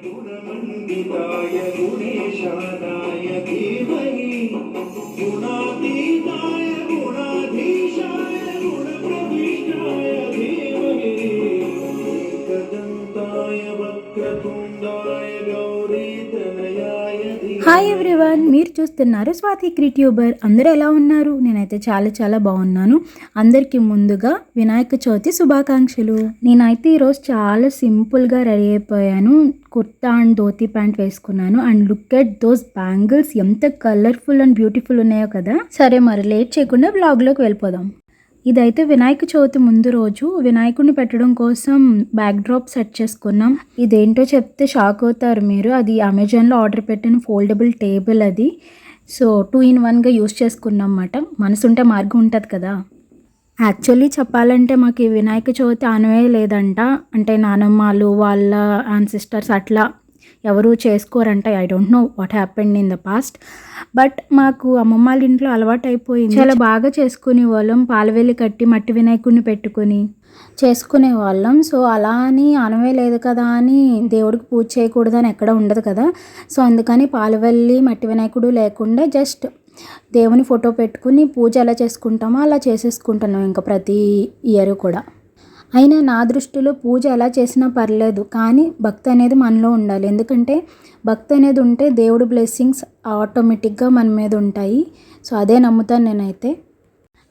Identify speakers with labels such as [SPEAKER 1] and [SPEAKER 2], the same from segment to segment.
[SPEAKER 1] गुणमण्डिताय गुणेशानाय धीमहि गुणातीताय गुणाधीशाय गुणप्रविष्टाय धीमहि एकदन्ताय वक्रतुण्डाय गौरीतनयाय
[SPEAKER 2] హాయ్ ఎవ్రీవన్, మీరు చూస్తున్నారు స్వాతి క్రియేటివ్. అందరూ ఎలా ఉన్నారు? నేనైతే చాలా బాగున్నాను. అందరికీ ముందుగా వినాయక చవితి శుభాకాంక్షలు. నేనైతే ఈరోజు చాలా సింపుల్గా రెడీ అయిపోయాను. కుర్తా అండ్ ధోతి ప్యాంట్ వేసుకున్నాను. And look at those bangles, ఎంత కలర్ఫుల్ అండ్ బ్యూటిఫుల్ ఉన్నాయో కదా. సరే, మరి లేట్ చేయకుండా బ్లాగ్లోకి వెళ్ళిపోదాం. ఇదైతే వినాయక చవితి ముందు రోజు వినాయకుడిని పెట్టడం కోసం బ్యాక్ డ్రాప్ సెట్ చేసుకున్నాం. ఇదేంటో చెప్తే షాక్ అవుతారు మీరు. అది అమెజాన్లో ఆర్డర్ పెట్టిన ఫోల్డబుల్ టేబుల్ అది. సో 2-in-1గా యూస్ చేసుకున్నాం అన్నమాట. మనసుంటే మార్గం ఉంటుంది కదా. యాక్చువల్లీ చెప్పాలంటే మాకు ఈ వినాయక చవితి ఆనవే లేదంట. అంటే నానమ్మలు వాళ్ళ యాన్సిస్టర్స్ అట్లా ఎవరు చేసుకోరంట. I don't know what happened in the past. But మాకు అమ్మమ్మ వాళ్ళ ఇంట్లో అలవాటు అయిపోయింది. చాలా బాగా చేసుకునే వాళ్ళం. పాలవేలి కట్టి మట్టి వినాయకుడిని పెట్టుకొని చేసుకునే వాళ్ళం. సో అలా అని ఆనవే లేదు కదా అని దేవుడికి పూజ చేయకూడదని ఎక్కడ ఉండదు కదా. సో అందుకని పాలవెల్లి మట్టి వినాయకుడు లేకుండా జస్ట్ దేవుని ఫోటో పెట్టుకుని పూజ ఎలా చేసుకుంటామో అలా చేసేసుకుంటున్నాం ఇంకా ప్రతి ఇయర్ కూడా. అయినా నా దృష్టిలో పూజ ఎలా చేసినా పర్లేదు, కానీ భక్తి అనేది మనలో ఉండాలి. ఎందుకంటే భక్తి అనేది ఉంటే దేవుడి బ్లెస్సింగ్స్ ఆటోమేటిక్గా మన మీద ఉంటాయి. సో అదే నమ్ముతాను నేనైతే.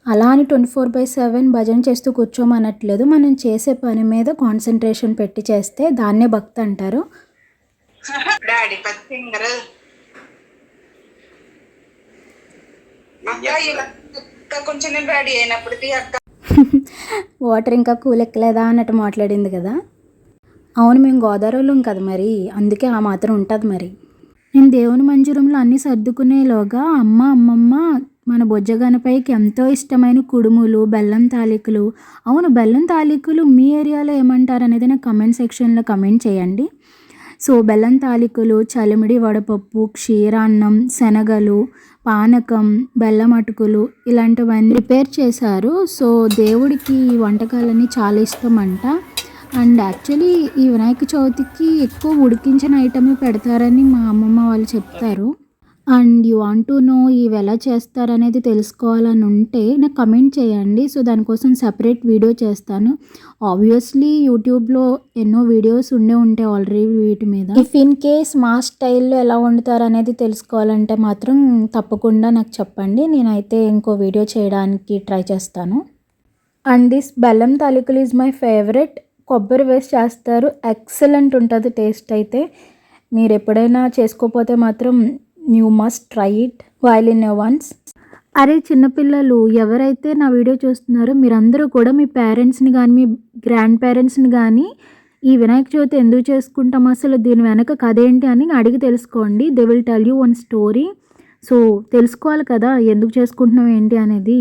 [SPEAKER 2] అలా అని 24/7 భజన చేస్తూ కూర్చోమనట్లేదు. మనం చేసే పని మీద కాన్సన్ట్రేషన్ పెట్టి చేస్తే దాన్నే భక్తి అంటారు.
[SPEAKER 3] కొంచెం రెడీ అయినప్పటికీ
[SPEAKER 2] వాటర్ ఇంకా కూలెక్కలేదా అన్నట్టు మాట్లాడింది కదా. అవును, మేము గోదావరిలో కదా, మరి అందుకే ఆ మాత్రం ఉంటుంది. మరి నేను దేవుని మంజూరంలో అన్నీ సర్దుకునేలోగా అమ్మమ్మ మన బొజ్జగనపైకి ఎంతో ఇష్టమైన కుడుములు, బెల్లం తాలికలు. అవును, బెల్లం తాలికలు మీ ఏరియాలో ఏమంటారు అనేది నాకు కమెంట్ సెక్షన్లో కమెంట్ చేయండి. సో బెల్లం తాలికలు, చలిమిడి వడపప్పు, క్షీరాన్నం, శనగలు, పానకం, బెల్లం అటుకులు ఇలాంటివన్నీ ప్రిపేర్ చేశారు. సో దేవుడికి ఈ వంటకాలన్నీ చాలా ఇష్టం అంట. అండ్ యాక్చువల్లీ ఈ వినాయక చవితికి ఎక్కువ ఉడికించిన ఐటమే పెడతారని మా అమ్మమ్మ వాళ్ళు చెప్తారు. And you want to know ఇవి ఎలా చేస్తారనేది తెలుసుకోవాలని ఉంటే నాకు కమెంట్ చేయండి. సో దానికోసం సపరేట్ వీడియో చేస్తాను. ఆబ్వియస్లీ యూట్యూబ్లో ఎన్నో వీడియోస్ ఉంటాయి ఆల్రెడీ వీటి మీద. ఇఫ్ ఇన్ కేస్ మా స్టైల్లో ఎలా వండుతారు అనేది తెలుసుకోవాలంటే మాత్రం తప్పకుండా నాకు చెప్పండి. నేనైతే ఇంకో వీడియో చేయడానికి ట్రై చేస్తాను. అండ్ దిస్ బెల్లం తాలికలు ఈజ్ మై ఫేవరెట్. కొబ్బరి వేసి చేస్తారు, ఎక్సలెంట్ ఉంటుంది టేస్ట్ అయితే. మీరు ఎప్పుడైనా చేసుకోకపోతే మాత్రం you must try it while in your once. అరే చిన్నపిల్లలు ఎవరైతే నా వీడియో చూస్తున్నారో మీరందరూ కూడా మీ పేరెంట్స్ని కానీ మీ గ్రాండ్ పేరెంట్స్ని కానీ ఈ వినాయక చవితి ఎందుకు చేసుకుంటాం, అసలు దీని వెనక కథ ఏంటి అని అడిగి తెలుసుకోండి. They will tell you one story. So తెలుసుకోవాలి కదా ఎందుకు చేసుకుంటున్నాం ఏంటి అనేది.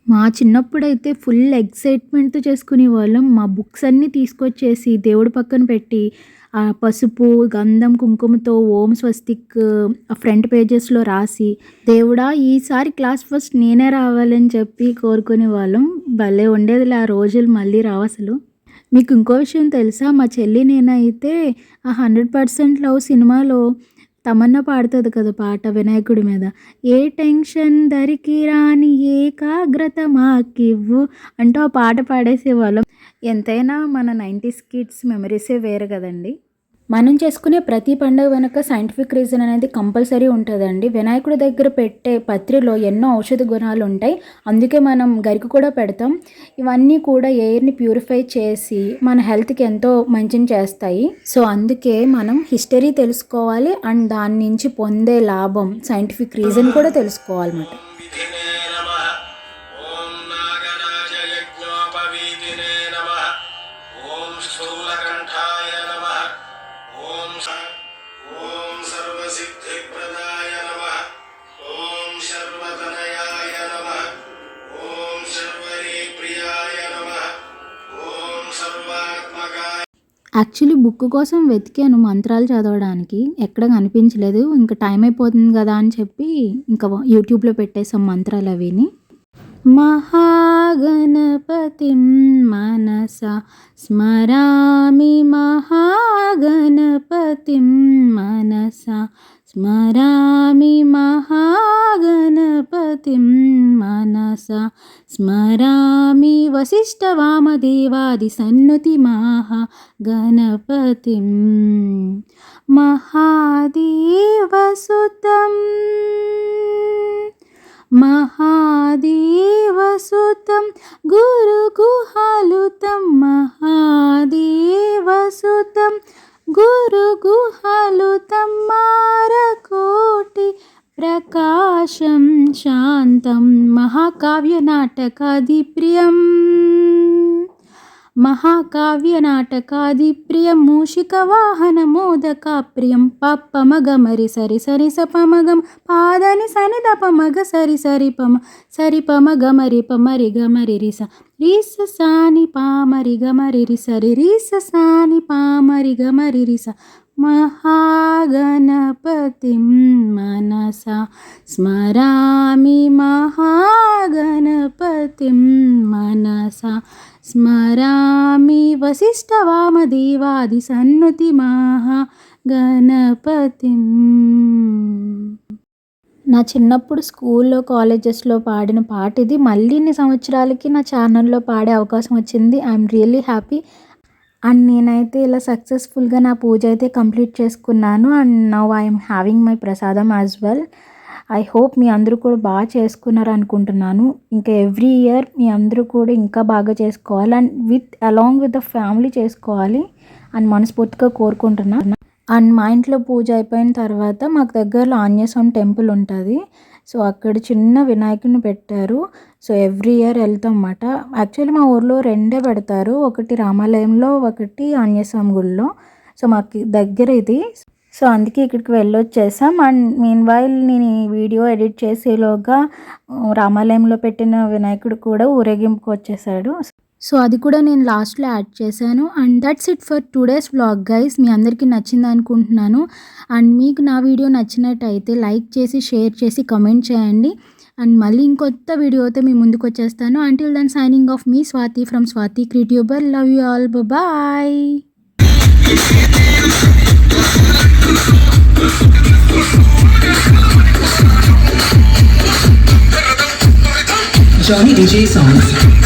[SPEAKER 2] మా చిన్నప్పుడైతే ఫుల్ ఎక్సైట్మెంట్తో చేసుకునే వాళ్ళం. మా బుక్స్ అన్నీ తీసుకొచ్చేసి దేవుడి పక్కన పెట్టి పసుపు, గంధం, కుంకుమతో ఓం స్వస్తిక్ ఫ్రంట్ పేజెస్లో రాసి దేవుడా ఈసారి క్లాస్ ఫస్ట్ నేనే రావాలని చెప్పి కోరుకునే వాళ్ళం. భలే ఉండేదిలే ఆ రోజులు, మళ్ళీ రావు అసలు. మీకు ఇంకో విషయం తెలుసా, మా చెల్లి నేనైతే ఆ 100% లవ్ సినిమాలో తమన్నా పాడుతుంది కదా పాట వినాయకుడి మీద. ఏ టెన్షన్ దరికి రాని ఏకాగ్రత మాకివ్వు అంటూ ఆ పాట పాడేసేవాళ్ళం. ఎంతైనా మన 90s కిడ్స్ మెమరీసే వేరు కదండి. మనం చేసుకునే ప్రతి పండుగ వెనుక సైంటిఫిక్ రీజన్ అనేది కంపల్సరీ ఉంటుందండి. వినాయకుడి దగ్గర పెట్టే పత్రిలో ఎన్నో ఔషధ గుణాలు ఉంటాయి. అందుకే మనం గరికి కూడా పెడతాం. ఇవన్నీ కూడా ఎయిర్ని ప్యూరిఫై చేసి మన హెల్త్కి ఎంతో మంచిని చేస్తాయి. సో అందుకే మనం హిస్టరీ తెలుసుకోవాలి అండ్ దాని నుంచి పొందే లాభం సైంటిఫిక్ రీజన్ కూడా తెలుసుకోవాలన్నమాట. యాక్చువల్లీ బుక్ కోసం వెతికాను మంత్రాలు చదవడానికి, ఎక్కడ కనిపించలేదు. ఇంకా టైం అయిపోతుంది కదా అని చెప్పి ఇంకా యూట్యూబ్లో పెట్టేసాం మంత్రాలు అవిని. महागणपतिं मनसा स्मरामि महागणपतिं मनसा स्मरामि महागणपतिं मनसा स्मरामि वसिष्ठवामदेवादिसन्नुतिमहागणपतिं महादेवसुतं गुरुगुहालुतं महादेवसुतं गुरुगुहालुतं मारकोटि प्रकाशं शान्तं महाकाव्यनाटकादिप्रियं मूषिकवाहनमोदकाप्रियं पप्पमगमरि सरि सरि सपमगम पाదని సని దపమగ సరి సరి పమ సరి పమ గమరి పమరి గమరి రిస రిస సాని పామరి గమరి రి సరి రిస సాని పామరి గమరి రిస महागणपतिं मनसा स्मरामि महागणपतिं मनसा स्मरामि वसिष्ठवामदेवादिसन्नुतिमहागणपतिं. నా చిన్నప్పుడు స్కూల్లో కాలేజెస్లో పాడిన పాట ఇది. మళ్ళీ ఇన్ని సంవత్సరాలకి నా ఛానల్లో పాడే అవకాశం వచ్చింది. I'm really happy. అండ్ నేనైతే ఇలా సక్సెస్ఫుల్గా నా పూజ అయితే కంప్లీట్ చేసుకున్నాను. And now I'm having my ప్రసాదం యాజ్ వెల్. ఐ హోప్ మీ అందరూ కూడా బాగా చేసుకున్నారు అనుకుంటున్నాను. ఇంకా ఎవ్రీ ఇయర్ మీ అందరూ కూడా ఇంకా బాగా చేసుకోవాలి and along with the family చేసుకోవాలి అని మనస్ఫూర్తిగా కోరుకుంటున్నాను. అండ్ మా ఇంట్లో పూజ అయిపోయిన తర్వాత మాకు దగ్గరలో ఆంజనేయస్వామి టెంపుల్ ఉంటుంది. సో అక్కడ చిన్న వినాయకుడిని పెట్టారు. సో ఎవ్రీ ఇయర్ వెళ్తాం అన్నమాట. యాక్చువల్లీ మా ఊర్లో రెండే పెడతారు, ఒకటి రామాలయంలో, ఒకటి ఆంజనేయస్వామి గుడిలో. సో మాకు దగ్గర ఇది. సో అందుకే ఇక్కడికి వెళ్ళొచ్చేసాం. అండ్ మీన్ వైల్ నేను ఈ వీడియో ఎడిట్ చేసేలోగా రామాలయంలో పెట్టిన వినాయకుడు కూడా ఊరేగింపుకు వచ్చేసాడు. సో అది కూడా నేను లాస్ట్లో యాడ్ చేశాను. And that's it for today's vlog guys. మీ అందరికీ నచ్చింది అనుకుంటున్నాను. అండ్ మీకు నా వీడియో నచ్చినట్టయితే లైక్ చేసి, షేర్ చేసి, కమెంట్ చేయండి. అండ్ మళ్ళీ ఇంకొత్త వీడియోతో మీ ముందుకు వచ్చేస్తాను. అంటిల్ దెన్ సైనింగ్ ఆఫ్ మీ Swathi from Swathi Creative. Love you all. Bye.
[SPEAKER 4] Johnny DJ songs.